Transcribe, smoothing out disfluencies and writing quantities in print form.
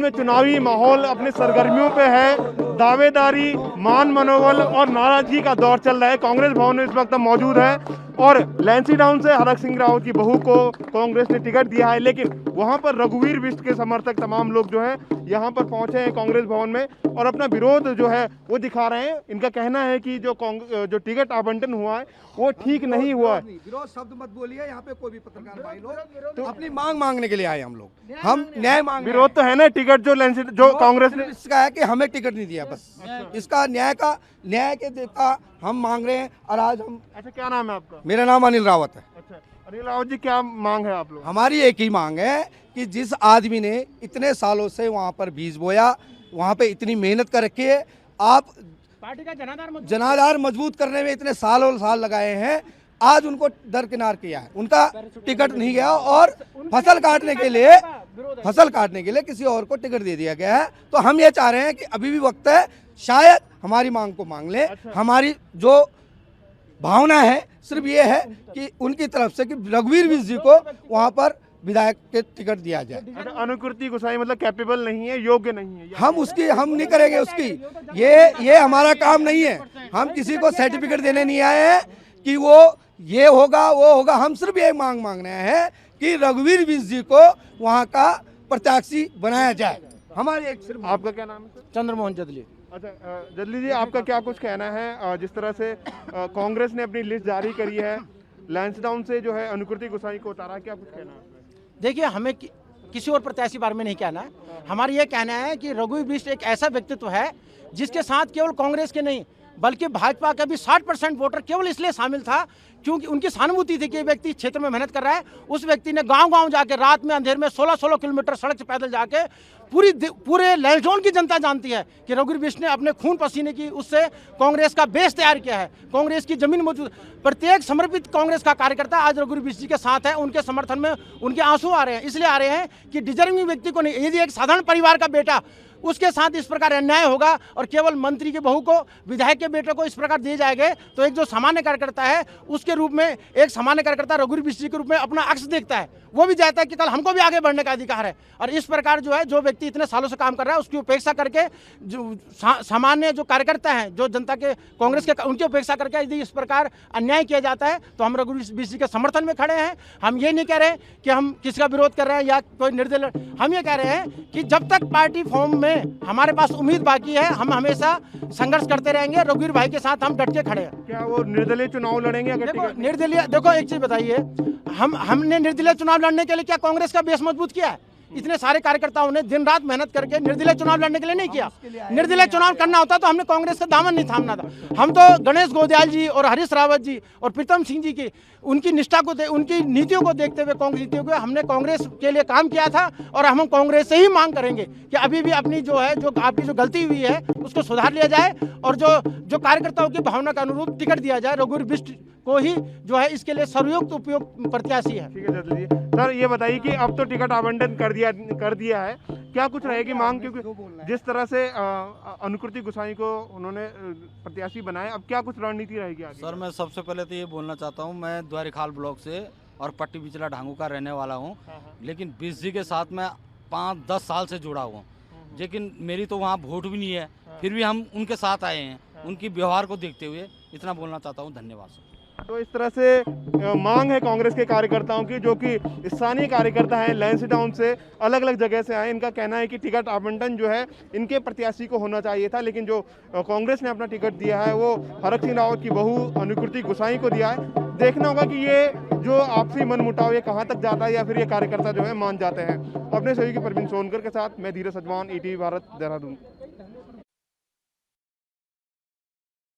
में चुनावी माहौल अपने सरगर्मियों पे है। दावेदारी, मान मनोबल और नाराजगी का दौर चल रहा है। कांग्रेस भवन में इस वक्त हम मौजूद हैं और लैंसीडाउन से हरक सिंह रावत की बहू को कांग्रेस ने टिकट दिया है, लेकिन वहां पर रघुवीर बिष्ट के समर्थक तमाम लोग जो है यहां पर पहुंचे हैं कांग्रेस भवन में और अपना विरोध जो है वो दिखा रहे हैं। इनका कहना है कि जो टिकट आवंटन हुआ है वो ठीक नहीं हुआ है। विरोध शब्द मत बोलिए, यहाँ पे कोई भी पत्रकार भाई लोग तो अपनी मांग मांगने के लिए आए हम लोग, हम न्याय मांग। विरोध तो है ना, टिकट जो कांग्रेस ने इसका है कि हमें टिकट नहीं दिया, बस इसका न्याय के देता हम मांग रहे हैं। और आज हम, अच्छा क्या नाम है आपका? मेरा नाम अनिल रावत है। अच्छा अनिल रावत जी, क्या मांग है आप लोग? हमारी एक ही मांग है कि जिस आदमी ने इतने सालों से वहाँ पर बीज बोया, वहाँ पे इतनी मेहनत कर रखी है, आप पार्टी का जनाधार मजबूत करने में इतने साल लगाए हैं, आज उनको दरकिनार किया है, उनका टिकट नहीं गया और फसल काटने के लिए किसी और को टिकट दे दिया गया है। तो हम ये चाह रहे हैं कि अभी भी वक्त है, शायद हमारी मांग को मांग ले। हमारी जो भावना है सिर्फ ये है कि उनकी तरफ से कि रघुवीर बिष्ट जी को वहाँ पर विधायक के टिकट दिया जाए। अच्छा, अनुकृति गोसाई मतलब कैपेबल नहीं है, योग्य नहीं है? हम नहीं करेंगे उसकी, ये हमारा काम नहीं है। हम किसी को सर्टिफिकेट देने नहीं आए हैं कि वो ये होगा वो होगा। हम सिर्फ ये मांग रहे हैं कि रघुवीर बिष्ट जी को वहाँ का प्रत्याशी बनाया जाए। हमारी एक सिर्फ। आपका क्या नाम है सर? चंद्रमोहन जदली। अच्छा जदली जी, आपका क्या कुछ कहना है? जिस तरह से कांग्रेस ने अपनी लिस्ट जारी करी है, लैंसडाउन से जो है अनुकृति गोसाई को उतारा, क्या कुछ कहना है? देखिए, हमें किसी और प्रत्याशी बारे में नहीं कहना है। हमारा ये कहना है कि रघुवीर बिष्ट एक ऐसा व्यक्तित्व है जिसके साथ केवल कांग्रेस के नहीं बल्कि भाजपा का भी 60% वोटर केवल इसलिए शामिल था क्योंकि उनकी सहानुभूति थी कि व्यक्ति क्षेत्र में मेहनत कर रहा है। उस व्यक्ति ने गांव-गांव जाके रात में अंधेर में 16 किलोमीटर सड़क से पैदल जाके पूरे लैंसडाउन की जनता जानती है कि रघुवीर बिष्ट ने अपने खून पसीने की उससे कांग्रेस का बेस तैयार किया है। कांग्रेस की जमीन मौजूद, प्रत्येक समर्पित कांग्रेस का कार्यकर्ता आज रघुवीर बिष्ट जी के साथ है। उनके समर्थन में उनके आंसू आ रहे हैं, इसलिए आ रहे हैं कि डिजर्विंग व्यक्ति को नहीं, यदि एक साधारण परिवार का बेटा उसके साथ इस प्रकार अन्याय होगा और केवल मंत्री के बहू को, विधायक के बेटे को इस प्रकार दिए जाएंगे, तो एक जो सामान्य कार्यकर्ता है उसके रूप में, एक सामान्य कार्यकर्ता रघुवीर बिष्ट जी के रूप में अपना अक्स देखता है। वो भी चाहता है कि कल हमको भी आगे बढ़ने का अधिकार है। और इस प्रकार जो है, जो व्यक्ति इतने सालों से काम कर रहा है उसकी उपेक्षा करके, जो सामान्य जो कार्यकर्ता हैं, जो जनता के कांग्रेस के, उनकी उपेक्षा करके यदि इस प्रकार अन्याय किया जाता है तो हम रघुवीर बिष्ट जी के समर्थन में खड़े हैं। हम ये नहीं कह रहे कि हम किसका विरोध कर रहे हैं या कोई निर्दलीय, हम ये कह रहे हैं कि जब तक पार्टी फॉर्म में हमारे पास उम्मीद बाकी है, हम हमेशा संघर्ष करते रहेंगे। रघुवीर भाई के साथ हम डट के खड़े हैं। क्या वो निर्दलीय चुनाव लड़ेंगे? निर्दलीय, देखो एक चीज बताइए, हमने निर्दलीय चुनाव लड़ने के लिए क्या कांग्रेस का बेस मजबूत किया है? इतने सारे कार्यकर्ताओं ने दिन रात मेहनत करके निर्दलीय चुनाव लड़ने के लिए नहीं किया। निर्दलीय चुनाव करना होता तो हमने कांग्रेस का दामन नहीं थामना था। हम तो गणेश गोदयाल जी और हरीश रावत जी और प्रीतम सिंह जी की उनकी निष्ठा को, उनकी नीतियों को देखते हुए, कांग्रेस नीतियों को, हमने कांग्रेस के लिए काम किया था और हम कांग्रेस से ही मांग करेंगे कि अभी भी अपनी जो है, जो आपकी जो गलती हुई है उसको सुधार लिया जाए और जो कार्यकर्ताओं की भावना का अनुरूप टिकट दिया जाए। रघुवीर बिष्ट को ही जो है इसके लिए सर्वयुक्त उपयुक्त प्रत्याशी है। ठीक है जदली जी, सर ये बताइए कि अब तो टिकट आवंटन कर दिया है, क्या कुछ रहेगी मांग? क्योंकि जिस तरह से अनुकृति गोसाई को उन्होंने प्रत्याशी बनाया, अब क्या कुछ रणनीति रहेगी आगे? सर मैं सबसे पहले तो ये बोलना चाहता हूँ, मैं द्वारिखाल ब्लॉक से और पट्टी बिचला ढांगू का रहने वाला हूँ, लेकिन बिष्ट जी के साथ मैं 5-10 साल से जुड़ा हुआ हूँ, लेकिन मेरी तो वहाँ वोट भी नहीं है, फिर भी हम उनके साथ आए हैं। उनकी व्यवहार को देखते हुए इतना बोलना चाहता हूँ। धन्यवाद सर। तो इस तरह से मांग है कांग्रेस के कार्यकर्ताओं की, जो कि स्थानीय कार्यकर्ता हैं, लैंसडाउन से अलग अलग जगह से आए। इनका कहना है कि टिकट आवंटन जो है इनके प्रत्याशी को होना चाहिए था, लेकिन जो कांग्रेस ने अपना टिकट दिया है वो हरक सिंह रावत की बहू अनुकृति गोसाई को दिया है। देखना होगा कि ये जो आपसी मनमुटाव ये कहाँ तक जाता है या फिर ये कार्यकर्ता जो है मान जाते हैं। अपने सहयोगी परवीन सोनकर के साथ मैं धीरज सजवान, ETV भारत, देहरादून।